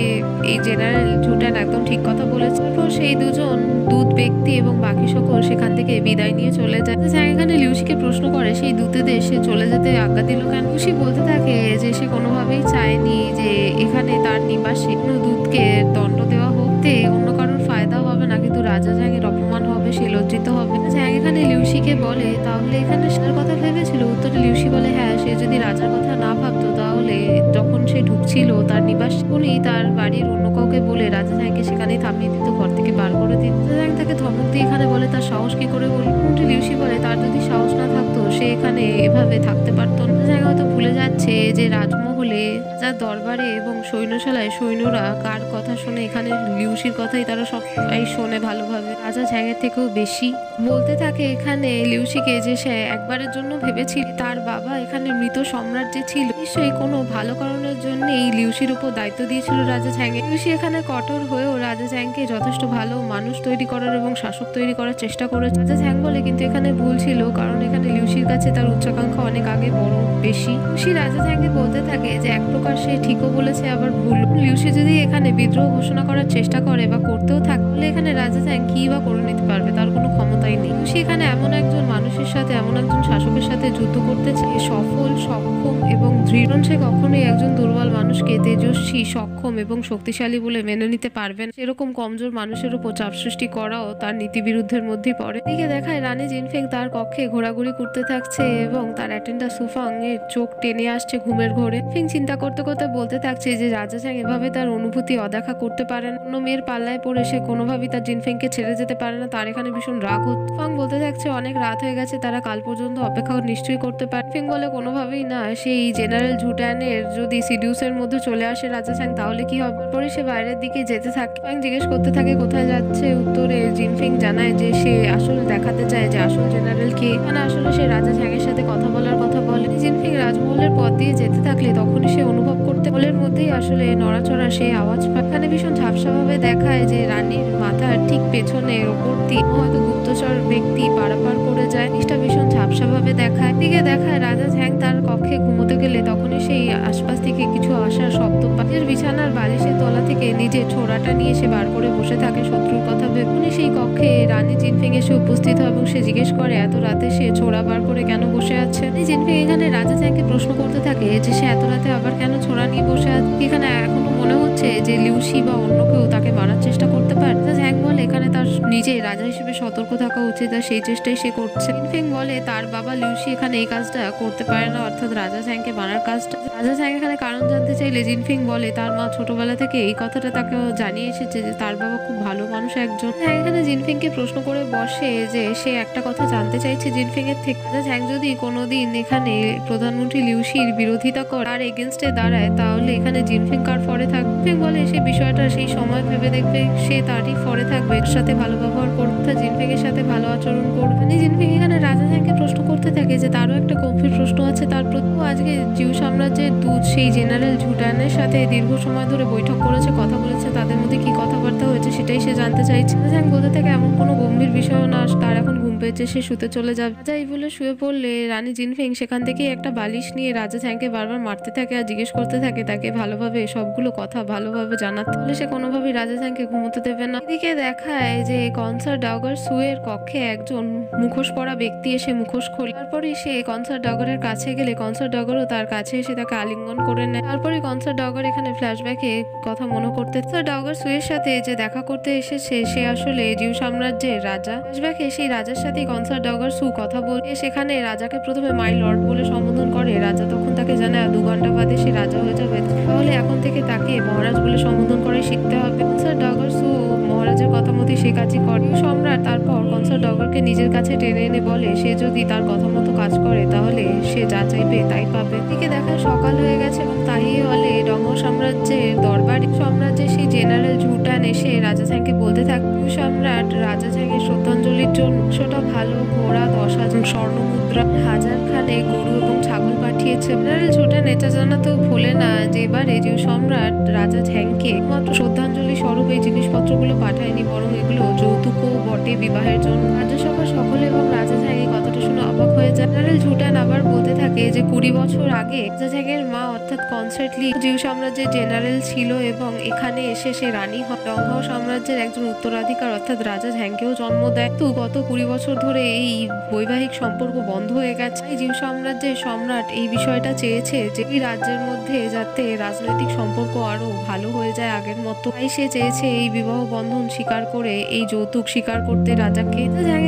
এই জেনারেল ঝুটান একদম ঠিক কথা বলেছে। সেই দুজন দূত ব্যক্তি এবং বাকি সকল সেখান থেকে বিদায় নিয়ে চলে যায়। এখানে লিউসিকে প্রশ্ন করে সেই দূতেদের সে চলে যেতে আজ্ঞা দিল কেন। লিউসি বলতে থাকে যে সে কোনোভাবেই চায়নি যে এখানে তার নিবাসে কোনো দূতকে দণ্ড দেওয়া হোক, অন্য কারোর ফায়দা হবে না, কিন্তু রাজা ঝ্যাংয়ের অপমান হবে, সে লজ্জিত হবে। ঝ্যাং এখানে লিউসিকে বলে তাহলে এখানে সেটার কথা ভেবেছিল। উত্তরে লিউসি বলে হ্যাঁ, সে যদি রাজার কথা না ভাবতো তাহলে যখন সে ঢুকছিল তার নিবাস উনি তার বাড়ির অন্য কাউকে বলে রাজা ঝ্যাংকে সেখানেই থামিয়ে দিত, ঘর থেকে বার করে দিত। ঝ্যাং তাকে ধমক দিয়ে এখানে বলে তার সাহস কি করে বলল। লিউসি বলে তার যদি সাহস না থাকতো সে এখানে এভাবে থাকতে পারতো না। ঝ্যাং হয়তো ভুলে যাচ্ছে যে রাজমহলে যার দরবারে এবং সৈন্যশালায় সৈন্যরা কার কথা শোনে, এখানে লিউসির কথাই তারা সবাই শোনে ভালোভাবে, রাজা ঝ্যাংয়ের থেকেও বেশি। বলতে থাকে এখানে লিউসিকে যে সে একবারের জন্য ভেবেছিল তার বাবা এখানে মৃত সম্রাট যে ছিল নিশ্চয়ই কোনো ভালো কারণের জন্য এই লিউসির উপর দায়িত্ব দিয়েছিল রাজা ঝ্যাংকে। লিউসি এখানে কঠোর হয়েও রাজা ঝ্যাংকে যথেষ্ট ভালো মানুষ তৈরি করার এবং শাসক তৈরি করার চেষ্টা করেছে। রাজা ঝ্যাং বলে কিন্তু এখানে ভুল ছিল, কারণ এখানে লিউসির কাছে তার উচ্চাকাঙ্ক্ষা অনেক আগে বড় বেশি। লিউসি রাজা ঝ্যাংকে বলতে থাকে যে এক প্রকার সে ঠিকও বলেছে আবার ভুল। লিউসি যদি এখানে বিদ্রোহ ঘোষণা করার চেষ্টা করে বা করতেও থাকে তাহলে এখানে রাজা ঝ্যাং কি বা করে নিতে পারবে, তার কোনো ক্ষমতাই নেই। লিউসি এখানে এমন একজন মানুষের সাথে এমন একজন শাসকের সাথে যুদ্ধ করতে চেয়ে সফল, সক্ষম এবং দৃঢ়। সে কখনোই একজন দুর্বল মানুষকে তেজস্বী, সক্ষম এবং শক্তিশালী বলে মেনে নিতে পারবেন, সেরকম কমজোর মানুষের উপর চাপ সৃষ্টি করাও তার নীতি বিরুদ্ধের মধ্যেই পড়ে। এদিকে দেখায় রানী জিনফেং তার কক্ষে ঘোরাঘুরি করতে থাকছে এবং তার অ্যাটেন্ডার সুফাং এর চোখ টেনে আসছে ঘুমের ঘোরে। ফিং চিন্তা করতে করতে বলতে থাকছে যে রাজা ঝ্যাং এভাবে তার অনুভূতি অদেখা করতে পারে না, অন্য মেয়ের পাল্লায় পড়ে সে কোনোভাবেই তার জিনফেংকে ছেড়ে যেতে পারে না, তার এখানে ভীষণ রাগ হচ্ছে। ফাং বলতে থাকছে অনেক রাত হয়ে গেছে, তারা কাল পর্যন্ত অপেক্ষা নিশ্চয়ই করতে পারে। ফিং বলে কোনোভাবেই না, সেই জেনারেল ঝুটানের যদি সিডিউসের মধ্যে চলে আসে রাজা ঝ্যাং তাহলে কি হবে। পরে সে বাইরের দিকে যেতে থাকে। ফাং জিজ্ঞেস করতে থাকে কোথায় যাচ্ছে। উত্তরে জিনফেং জানায় যে সে আসলে দেখাতে চায় যে আসল জেনারেল কে। মানে আসলে সে রাজা ঝ্যাংয়ের সাথে কথা বলার কথা বলে। জিনফেং রাজমহলের পথ দিয়ে যেতে থাকলে তখনই সে অনুভব করতে হলের মধ্যেই আসলে নড়াচড়া সেই আওয়াজ পায়। এখানে ভীষণ ঝাপসাভাবে দেখায় যে রানীর মাথার ঠিক পেছনের ওপর দিয়ে হয়তো গুপ্তচর ব্যক্তি পারাপার করে যায়। জিনিসটা ভীষণ ঝাপসাভাবে দেখায়। দিকে দেখায় রাজা ঝ্যাং তার কক্ষে ঘুমোতে গেলে তখনই সেই আশপাশ থেকে কিছু আসার শব্দ পায়। বিছানার বালিশের তলা থেকে নিজের ছোড়াটা নিয়ে সে বার করে বসে থাকে শত্রুর কথা ভেবে। উনি সেই কক্ষে রানী জিনফেং এসে উপস্থিত হয় এবং সে জিজ্ঞেস করে এত রাতে সে ছোড়া বার করে কেন বসে আছে। জিনফেং এখানে রাজা ঝ্যাংকে প্রশ্ন করতে থাকে যে সে এত রাতে আবার কেন ছোড়া নিয়ে বসে আছে। এখানে এখনো মনে হচ্ছে যে লিউসি বা অন্য কেউ তাকে মারার চেষ্টা করতে পারে। ঝ্যাং বলে এখানে তার নিজে রাজা হিসেবে সতর্ক থাকা উচিত, আর সেই চেষ্টাই সে করছে। জিনফেং বলে তার বাবা লিউসি এখানে এই কাজটা করতে পারে না, অর্থাৎ রাজা ঝ্যাংকে মারার কাজটা। রাজা ঝ্যাং এখানে কারণ জানতে চাইলে জিনফেং বলে তার মা ছোটবেলা থেকে এই কথাটা তাকে জানিয়ে এসেছে যে তার বাবা খুব ভালো মানুষ একজন। এখানে জিনফেংকে প্রশ্ন করে বসে যে সে একটা কথা জানতে চাইছে জিনফেং এর থেকে। রাজা ঝ্যাং যদি কোনোদিন এখানে প্রধানমন্ত্রী লিউসির বিরোধিতা করে আর এগেনস্টে দাঁড়ায় তাহলে এখানে জিনফেং কার ফরে থাকবে। জিনফেং বলে সে বিষয়টা সেই সময় ভেবে দেখবে, সে তারই ফরে থাকবে, এর সাথে ভালো ব্যবহার করবে, জিনফেং এর সাথে ভালো আচরণ করবে। জিনফেং এখানে রাজা ঝ্যাংকে প্রশ্ন করতে থাকে যে তারও একটা গম্ভীর প্রশ্ন আছে তার প্রতি। আজকে জিউ সাম্রাজ্যের দূত সেই জেনারেল ঝুটানের সাথে দীর্ঘ সময় ধরে বৈঠক করেছে, কথা বলেছে, তাদের মধ্যে কি কথাবার্তা হয়েছে সেটাই সে জানতে চাইছে। ঝ্যাং বলতে থাকে এমন কোনো গম্ভীর বিষয় উঠছেও না, তার এখন ঘুম পেয়েছে, সে শুতে চলে যাবে। রাজা এই বলে শুয়ে পড়লে রানী জিনফিং সেখান থেকে একটা বালিশ নিয়ে রাজা ঝ্যাংকে বারবার মারতে থাকে আর জিজ্ঞেস করতে থাকে তাকে ভালোভাবে সবগুলো কথা ভালোভাবে জানাতে হলে সে কোনোভাবেই রাজা ঝ্যাংকে ঘুমোতে দেবে না। এদিকে দেখায় যে কনসার্ট ডাউগার সুয়ের কক্ষে একজন মুখোশ পরা ব্যক্তি এসে মুখোশ খোলে। তারপরে সে কনসার্ট ডাউগারের কাছে গেলে কনসার্ট ডাউগারও তার কাছে এসে তাকে আলিঙ্গন করে নেয়। তারপরে কনসার্ট ডাউগার এখানে ফ্ল্যাশব্যাকে কথা মনে করতে ডাউগার সুয়ের সাথে যে দেখা করতে এসেছে সে আসলে জিউ সাম্রাজ্যের রাজা। ফ্ল্যাশব্যাকে সেই রাজার সাথে কনসার্ট ডাউগার সু কথা বলে সেখানে রাজাকে প্রথমে মাই লর্ড বলে সম্বোধন করে। রাজা তখন তাকে জানায় 2 ঘন্টা বাদে সে রাজা হয়ে যাবে, তাহলে এখন থেকে তাকে মহারাজ বলে সম্বোধন করে শিখতে হবে। কনসার্ট ডাউগার সু মহারাজের কথা মতো সে কাজই করে। সম্রাট তারপর কনসার্ট ডাউগারকে নিজের কাছে টেনে এনে বলে সে যদি তার কথা মতো কাজ করে তাহলে সে যা চাইবে তাই পাবে। এদিকে দেখায় সকাল হয়ে গেছে এবং তাই হলে ডঙ্গ সাম্রাজ্যের দরবারে সাম্রাজ্যের সেই জেনারেল ঝুটান এসে রাজা ঝ্যাংকে বলতে থাকে সম্রাট রাজা ঝ্যাংয়ের শ্রদ্ধাঞ্জলির জন্য 100টা ভালো ঘোড়া, 10,000 স্বর্ণ মুদ্রা, 1000 খানে গরু এবং ছাগল পাঠিয়েছে। জেনারেল ঝুটান এটা জানাতেও ভোলে না যে এবারে জিউ সম্রাট রাজা ঝ্যাংকে মাত্র শ্রদ্ধাঞ্জলি স্বরূপ এই জিনিসপত্রগুলো পাঠায়নি, বরং এগুলো যৌতুকও বটে বিবাহের জন্য। রাজ্যসভা সকলে এবং রাজা ঝ্যাং এই কথাটা শুনে অবাক হয়ে যায়। জেনারেল ঝুটান আবার বলতে থাকে যে 20 বছর আগে রাজা ঝ্যাংয়ের মা অর্থাৎ কনসার্ট লি জিউ সাম্রাজ্যের জেনারেল ছিল এবং এখানে এসে সে রানী হয়। ডংহাও সাম্রাজ্যের একজন উত্তরাধিকার অর্থাৎ রাজা ঝ্যাংকেও জন্ম দেয়। তো গত 20 বছর ধরে এই বৈবাহিক সম্পর্ক বন্ধ হয়ে গেছে। জিউ সাম্রাজ্যের সম্রাট এই বিষয়টা চেয়েছে যে এই রাজ্যের মধ্যে যাতে রাজনৈতিক সম্পর্ক আরো ভালো হয়ে যায় আগের মতো, তাই সে চেয়েছে এই বিবাহ বন্ধন স্বীকার করে এই যৌতুক স্বীকার করতে রাজাকে।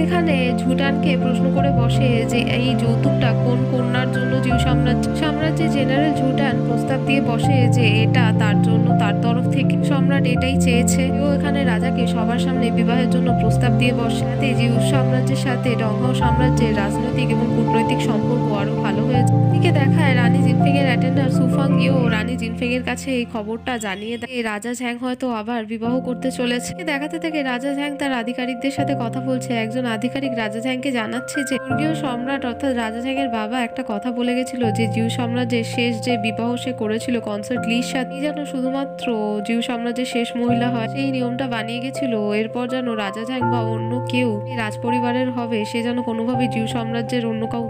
এখানে ঝুটানকে প্রশ্ন করে বসে যে এই যৌতুকটা কোন কন্যার জন্য জিউ সাম্রাজ্যের জেনারেল ঝুটান প্রস্তাব দিয়ে বসে যে এটা তার জন্য, তার তরফ থেকে সম্রাট এটাই চেয়েছে। ও এখানে রাজাকে সবার সামনে বিবাহের জন্য প্রস্তাব দিয়ে বসে, যাতে জিউ সাম্রাজ্যের সাথে ডংহাও সাম্রাজ্যের রাজনৈতিক এবং কূটনৈতিক সম্পর্ক আরো ভালো হয়েছে। এদিকে দেখায় রানী জিনফিং এর অ্যাটেন্ডার সুফাং ইও রানী জিনফিং এর কাছে এই খবরটা জানিয়ে দেয় রাজা ঝ্যাং হয়তো আবার বিবাহ করতে চলেছে। দেখাতে থাকে রাজা ঝ্যাং তার আধিকারিকদের সাথে কথা বলছে। একজন আধিকারিক রাজা ঝ্যাংকে জানাচ্ছে যে স্বর্গীয় সম্রাট অর্থাৎ রাজা ঝ্যাংয়ের বাবা একটা কথা বলে গেছিল যে জিউ সাম্রাজ্যের শেষ যে বিবাহ সে করেছিল কনসার্ট লির সাথে যেন শুধুমাত্র জিউ সাম্রাজ্যের শেষ মহিলা হয়, সেই নিয়মটা বানিয়ে গেছিল। এরপর যেন রাজা ঝ্যাং বা অন্য কেউ রাজ পরিবারের হবে সে যেন কোনোভাবে জিউ সাম্রাজ্যের অন্য কাউ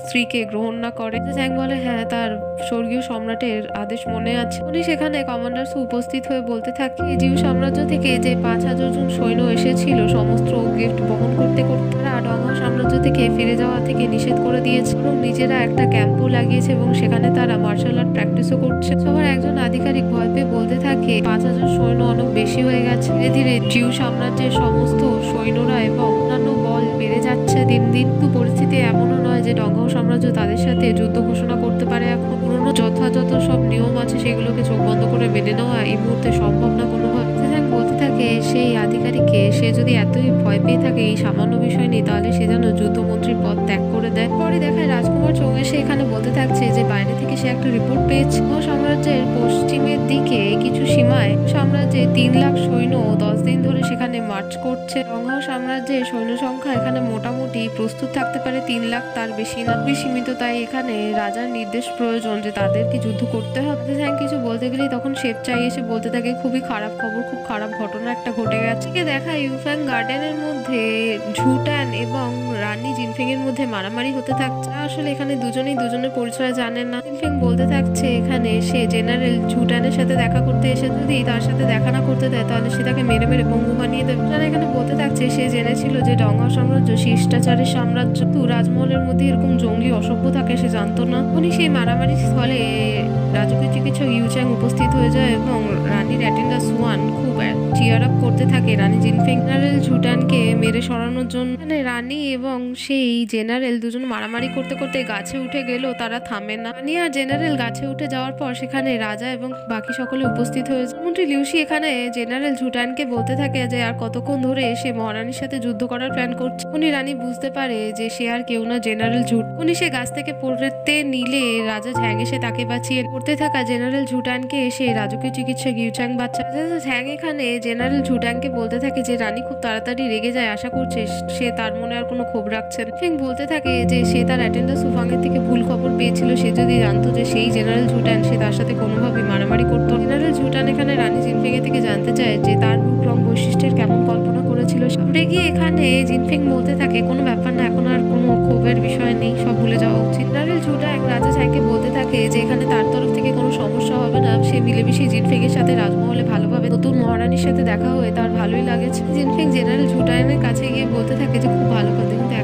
স্ত্রীকে গ্রহণ না করে। ঝ্যাং বলে হ্যাঁ তার স্বর্গীয় সম্রাটের আদেশ মনে আছে। উনি সেখানে কমান্ডার উপস্থিত হয়ে বলতে থাকে জিউ সাম্রাজ্য থেকে যে 5,000 জন সৈন্য এসেছিল সমস্ত গিফট বহন করতে করতে তারা ডংহাও সাম্রাজ্য থেকে ফিরে যাওয়া থেকে নিষেধ করে দিয়েছে এবং নিজেরা একটা ক্যাম্পও লাগিয়েছে এবং সেখানে তারা মার্শাল আর্ট প্র্যাকটিসও করছে। সবার একজন আধিকারিক ভয় পেয়ে বলতে থাকে 5,000 সৈন্য অনেক বেশি হয়ে গেছে। ধীরে ধীরে জিউ সাম্রাজ্যের সমস্ত সৈন্যরা এবং অন্যান্য বল বেড়ে যাচ্ছে দিন দিন। তো পরিস্থিতি এমনও নয় যে ডংহাও সাম্রাজ্য তাদের সাথে যুদ্ধ ঘোষণা করতে পারে। এখন পুরনো যথাযথ সব নিয়ম আছে সেগুলোকে চোখ বন্ধ করে মেনে নেওয়া এই মুহূর্তে সম্ভব না কোনোভাবে। বলতে থাকে সেই আধিকারিককে সে যদি এতই ভয় পেয়ে থাকে এই সামান্য বিষয় নিয়ে তাহলে সে যেন যুদ্ধমন্ত্রীর পদ ত্যাগ করে দেয়। পরে দেখায় রাজকুমার চৌ এসে এখানে বলতে থাকছে যে বাইরে থেকে সে একটা রিপোর্ট পেয়েছে সাম্রাজ্যের পশ্চিমের দিকে কিছু সীমায় সাম্রাজ্যের 3 লাখ সৈন্য 10 দিন ধরে সেখানে মার্চ করছে। ডংহাও সাম্রাজ্যের সৈন্য সংখ্যা এখানে মোটামুটি প্রস্তুত থাকতে পারে 3 লাখ, তার বেশি না, সীমিত। তাই এখানে রাজার নির্দেশ প্রয়োজন যে তাদেরকে যুদ্ধ করতে হবে। কিছু বলতে গেলেই তখন শেপ চাই এসে বলতে থাকে খুবই খারাপ খবর, খুব খারাপ ঘটনা একটা ঘটে গেছে। দেখা ইউফ্যাং গার্ডেনের মধ্যে ঝুটান এবং রানী জিনফিং এর মধ্যে মারামারি হতে থাকছে। আসলে এখানে দুজনেই দুজনের পরিচয় জানেন না। জিনফিং বলতে থাকছে এখানে সে জেনারেল ঝুটানের সাথে দেখা করতে এসে যদি তার সাথে দেখা না করতে দেয় তাহলে সে তাকে মেরে মেরে পঙ্গু বানিয়ে দেবে। এখানে বলতে থাকছে সে জেনেছিল যে ডংহাও সাম্রাজ্য শিষ্টাচারের সাম্রাজ্য, তো রাজমহলের মধ্যে এরকম জঙ্গলি অসভ্য থাকে সে জানতো না। উনি সেই মারামারির স্থলে রাজকীয় চিকিৎসক ইউচ্যাং উপস্থিত হয়ে যায় এবং রানীর অ্যাটেন্ডার সুয়ান খুব চিয়ার আপ করতে থাকে রানী জিনফিং জেনারেল ঝুটানকে মেরে সরানোর জন্য। রানী এবং সেই জেনারেল দুজন মারামারি করতে করতে গাছে উঠে গেল, তারা থামে না। রানী আর জেনারেল গাছে উঠে যাওয়ার পর সেখানে রাজা এবং বাকি সকলে উপস্থিত হয়েছে। মন্ত্রী লিউসি এখানে জেনারেল ঝুটানকে বলতে থাকে যে আর কতক্ষণ ধরে সে মহারানীর সাথে যুদ্ধ করার প্ল্যান করছে। উনি রানী বুঝতে পারে যে সে আর কেউ না জেনারেল ঝুট। উনি সে গাছ থেকে পড়তে নিলে রাজা ঝ্যাং এসে তাকে বাঁচিয়ে পড়তে থাকা জেনারেল ঝুটানকে এসে রাজকীয় চিকিৎসক ইউচ্যাং বাচ্চা। ঝ্যাং এখানে জেনারেল ঝুটানকে বলতে থাকে যে রানী খুব তাড়াতাড়ি রেগে যায়, আশা করছে সে তার মনে আর কোনো ক্ষোভ রাখছে না। জিনফেং বলতে থাকে যে সে তার অ্যাটেন্ডার সুফাংয়ের থেকে ভুল খবর পেয়েছিল। সে যদি জানতো যে সেই জেনারেল ঝুটান, সে তার সাথে কোনোভাবেই মারামারি করতো। জেনারেল ঝুটান এখানে রানী জিনফেং এর থেকে জানতে চায় যে তার রূপ রং বৈশিষ্ট্যের কেমন কল্পনা করেছিল। সামনে গিয়ে এখানে জিনফেং বলতে থাকে কোনো ব্যাপার না, এখন আর কোনো ক্ষোভের বিষয় নেই, সব ভুলে যাওয়া উচিত। জেনারেল ঝুটাং রাজা ঝ্যাংকে বলতে থাকে যে এখানে তার তরফ থেকে কোনো সমস্যা হবে না। সে মিলেমিশে জিনফেং এর সাথে রাজমহলে ভালোভাবে নতুন মহারানীর সাথে দেখা হয়ে তার ভালোই লাগেছে। জিনফেং জেনারেল ঝুটানের কাছে গিয়ে বলতে থাকে যে খুব ভালো কথা, কিন্তু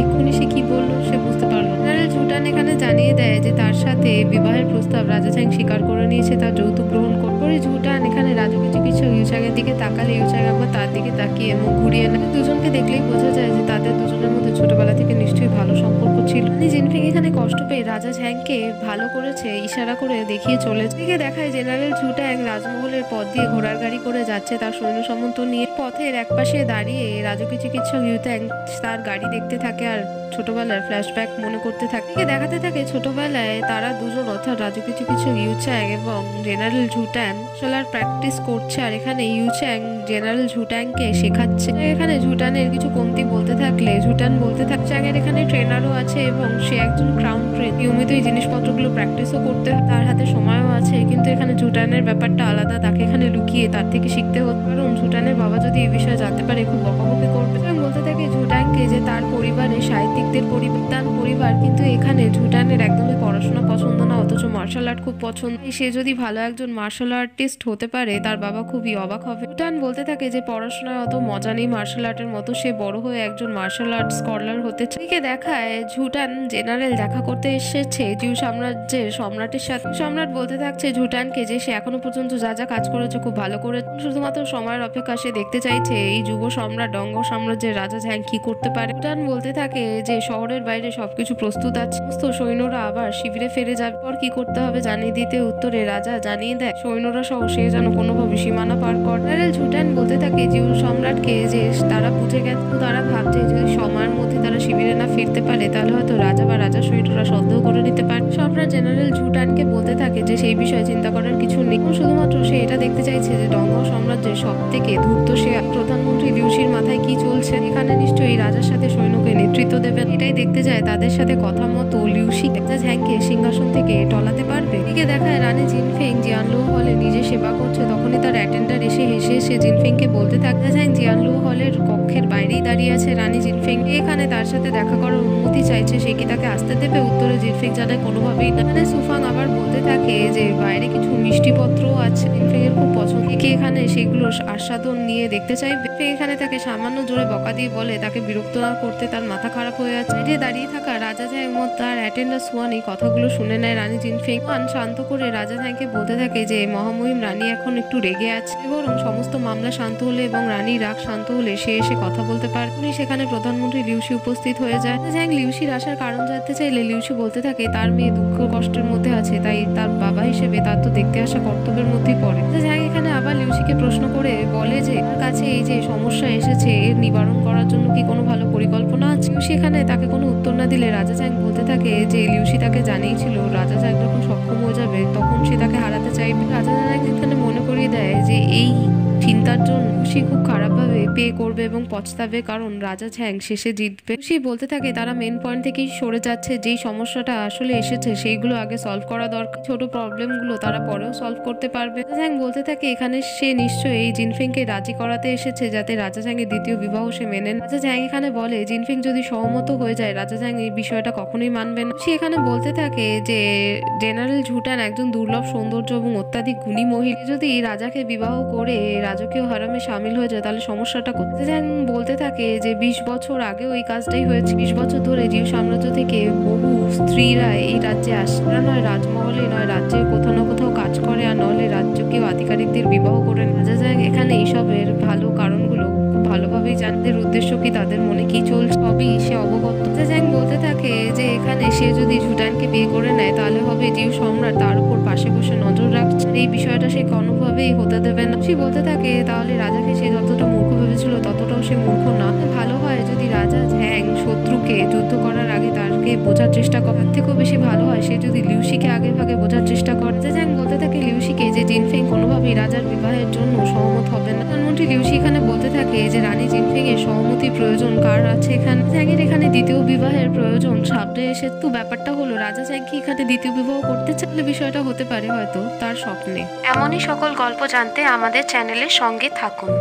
এক্ষুনি সে কি বললো সে বুঝতে পারলো। জেনারেল ঝুটান এখানে জানিয়ে দেয় যে তার সাথে বিবাহের প্রস্তাব রাজা ঝ্যাং স্বীকার করে নিয়েছে, তার যৌতুক গ্রহণ করে। ঝুটান এখানে রাজকীয় চিকিৎসক ইউচাংয়ের দিকে তাকালে ইউচাং একবার তার দিকে তাকিয়ে মুখ ঘুরিয়ে নেয়। দুজনকে দেখলেই বোঝা যায় যে তাদের দুজনের মধ্যে ছোটবেলা থেকে নিশ্চয়ই ভালো সম্পর্ক ছিল। জিনফেং এখানে কষ্ট পেয়ে রাজা ঝ্যাংকে ভালো করেছে ইশারা করে দেখিয়ে চলেছে। দিকে দেখায় জেনারেল ঝুটাং রাজমহলের পথ দিয়ে ঘোড়ার গাড়ি করে যাচ্ছে তার সৈন্য সামন্ত নিয়ে। পথের একপাশে দাঁড়িয়ে রাজকীয় চিকিৎসক ইউচাং তার গাড়ি দেখতে থাকে আর ছোটবেলার ফ্ল্যাশব্যাক মনে করতে থাকে। দেখাতে থাকে ছোটবেলায় তারা দুজন অর্থাৎ রাজকীয় চিকিৎসক ইউচাং এবং জেনারেল ঝুটান সোলার প্র্যাকটিস করছে, আর এখানে ইউচাং জেনারেল ঝুটাংকে শেখাচ্ছে। এখানে ঝুটানের কিছু কমতি বলতে থাকলে ঝুটান বলতে থাকছে আগের এখানে ট্রেনারও আছে এবং সে একজন ক্রাউন প্রিন্স, নিয়মিত এই জিনিসপত্রগুলো প্র্যাকটিসও করতে তার হাতে সময়ও আছে। কিন্তু এখানে ঝুটানের ব্যাপারটা আলাদা, তাকে এখানে লুকিয়ে তার থেকে শিখতে হতো, কারণ ঝুটানের বাবা যদি এই বিষয়ে জানতে পারে খুব বকাবকি করবে। বলতে থাকে ঝুটানকে যে তার পরিবারে সাহিত্যিকদের পরিবার, কিন্তু এখানে ঝুটানের একদমই পড়াশোনা পছন্দ না, অথচ মার্শাল আর্ট খুব পছন্দ। সে যদি ভালো একজন মার্শাল আর্টিস্ট হতে পারে তার বাবা খুবই অবাক হবে। ঝুটান বলতে থাকে যে পড়াশোনায় অত মজা নেই মার্শাল আর্টের মতো, সে বড় হয়ে একজন মার্শাল আর্ট স্কলার হতে চায়। দেখায় ঝুটান জেনারেল দেখা করতে এসেছে জিউ সাম্রাজ্যের সম্রাটের সাথে। সম্রাট বলতে থাকছে ঝুটানকে যে সে এখনো পর্যন্ত যা যা কাজ করেছে খুব ভালো করে, শুধুমাত্র সময়ের অপেক্ষা। সে দেখতে চাইছে এই যুব সম্রাট ডঙ্গ সাম্রাজ্যের রাজা ঝ্যাং কি করতে পারে। ঝুটান বলতে থাকে যে শহরের বাইরে সবকিছু প্রস্তুত আছে, সমস্ত সৈন্যরা আবার শিবিরে ফিরে যাবে, পর কি করতে হবে জানিয়ে দিতে উত্তরে রাজা জানিয়ে দেয় সৈন্যরা সহ সে যেন কোনোভাবে সীমানা পার করে। জেনারেল ঝুটান বলতে থাকে জিউ সম্রাটকে যে তারা বুঝে গেছে, তারা ভাবছে যদি সময়ের মধ্যে তারা শিবিরে না ফিরতে পারে তাহলে হয়তো রাজা বা রাজা সৈন্যরা সন্দেহ করে নিতে পারে। সম্রাট জেনারেল ঝুটানকে বলতে থাকে যে সেই বিষয়ে চিন্তা করার কিছু নেই, শুধুমাত্র সে এটা দেখতে চাইছে যে ডঙ্গ সাম্রাজ্যের সব থেকে ধূর্ত সে প্রধানমন্ত্রী লিউশির মাথায় কি চলছে। এখানে নিশ্চয়ই রাজার সাথে সৈন্যকে নেতৃত্ব দেবেন, এটাই দেখতে যায় তাদের সাথে কথা মতো লিউশি রাজা ঝ্যাংকে সিংহাসন থেকে টলাতে পারবে। এদিকে দেখায় রানী জিনফেং জিয়ানলু হলে নিজে সেবা করছে, তখনই তার অ্যাটেন্ডার এসে হেসে সে জিনফেংকে বলতে থাকে ঝ্যাং জিয়ানলু হলের কক্ষের বাইরেই দাঁড়িয়ে আছে। রানী জিনফেং এখানে তার সাথে দেখা করার অনুমতি চাইছে, সে কি তাকে আসতে দেবে? উত্তরে জিনফেং জানায় কোনোভাবেই না। এখানে সুফাং আবার বলতে থাকে যে বাইরে কিছু মিষ্টিপত্রও আছে, জিনফেং এর খুব পছন্দ, এখানে সেগুলো আস্বাদন নিয়ে দেখতে চাইবে। এখানে তাকে সামান্য জোরে বকা দিয়ে বলে তাকে বিরক্ত না করতে, তার মাথা খারাপ হয়ে যাচ্ছে। দাঁড়িয়ে থাকা রাজা ঝ্যাং এবং তার অ্যাটেন্ডার সুয়ান এই কথাগুলো শুনে নেয়। রানী জিনফেং শান্ত করে রাজা ঝ্যাংকে বলতে থাকে যে মহামহিম রানী এখন একটু রেগে আছে, বরং সমস্ত মামলা শান্ত হলে এবং রানীর রাগ শান্ত হলে সে এসে কথা বলতে পারে। সেখানে প্রধানমন্ত্রী লিউশি উপস্থিত হয়ে যায়। ঝ্যাং লিউশির আসার কারণ জানতে চাইলে লিউশি বলতে থাকে তার মেয়ে দুঃখ কষ্টের মধ্যে আছে, তাই তার বাবা হিসেবে তার তো দেখতে আসা কর্তব্যের মধ্যেই পড়ে। ঝ্যাং এখানে আবার লিউশিকে প্রশ্ন করে বলে যে তার কাছে এই যে সমস্যা এসেছে এর নিবারণ করার জন্য কি কোনো ভালো পরিকল্পনা আছে। লিউশি এখানে তাকে কোনো উত্তর না দিলে রাজা ঝ্যাং বলতে থাকে যে লিউশি তাকে জানিয়েছিল রাজা ঝ্যাং যখন সক্ষম হয়ে যাবে তখন সে তাকে হারাতে চাইবে। রাজা ঝ্যাং এখানে মনে করিয়ে দেয় যে এই চিন্তার জন্য সে খুব খারাপভাবে পে করবে এবং পছতাবে, কারণ রাজা ঝ্যাং শেষে জিতবে। সে বলতে থাকে তারা মেন পয়েন্ট থেকেই সরে যাচ্ছে, যেই সমস্যাটা আসলে এসেছে সেইগুলো আগে সলভ করা দরকার, ছোট প্রবলেমগুলো তারা পরেও সলভ করতে পারবে। রাজা ঝ্যাং বলতে থাকে এখানে সে নিশ্চয়ই এই জিনফেংকে রাজি করাতে এসেছে যাতে রাজা ঝ্যাং এর দ্বিতীয় বিবাহ সে মেনে নেয়। রাজা ঝ্যাং এখানে বলে জিনফেং যদি সহমত হয়ে যায় রাজা ঝ্যাং এই বিষয়টা কখনোই মানবে না। সে এখানে বলতে থাকে যে জেনারেল ঝুটান একজন দুর্লভ সৌন্দর্য এবং অত্যাধিক গুণী মহিলা, যদি রাজাকে বিবাহ করে রাজকীয় হারামে সামিল হয়ে যায় তাহলে সমস্যাটা কোথায়। ঝ্যাং বলতে থাকে যে 20 বছর আগেও এই কাজটাই হয়েছে, 20 বছর ধরে জিউ সাম্রাজ্য থেকে বহু স্ত্রীরা এই রাজ্যে আসে, নয় রাজমহলে নয় রাজ্যে কোথাও না কোথাও কাজ করে, আর নলে রাজ্যকেও আধিকারিকদের বিবাহ করে। রাজা ঝ্যাং এখানে এইসবের ভালো কারণগুলো ভালোভাবেই জানতে উদ্দেশ্য কি তাদের মনে কি চলছে সবই সে অবগত। রাজা ঝ্যাং বলতে থাকে যে এখানে সে যদি ঝুটানকে বিয়ে করে নেয় তাহলে হবে জিউ সম্রাট তার উপর পাশে বসে নজর রাখছে, এই বিষয়টা সে কোনোভাবেই হতে দেবে না। সে বলতে থাকে তাহলে রাজাকে সে যতটা মূর্খ ভেবেছিল ততটাও সে মূর্খ না, ভালো হয় যদি রাজা ঝ্যাং শত্রুকে যুদ্ধ করার আগে তাকে বোঝার চেষ্টা করে, তার থেকেও বেশি ভালো হয় সে যদি লিউশিকে আগে ভাগে বোঝার চেষ্টা করে। রাজা ঝ্যাং বলতে থাকে লিউশিকে যে জিনফেং কোনোভাবেই রাজার বিবাহের জন্য সহমত হবে না। প্রধানমন্ত্রী লিউশি এখানে বলতে থাকে থাকে যে রানী জিনফিং এর সহমতি প্রয়োজন কার আছে এখানে, চ্যাংয়ের এখানে দ্বিতীয় বিবাহের প্রয়োজন সামনে এসে। তো ব্যাপারটা হলো রাজা চ্যাং কি এখানে দ্বিতীয় বিবাহ করতে চাইলে বিষয়টা হতে পারে হয়তো তার স্বপ্নে। এমনই সকল গল্প জানতে আমাদের চ্যানেলের সঙ্গে থাকুন।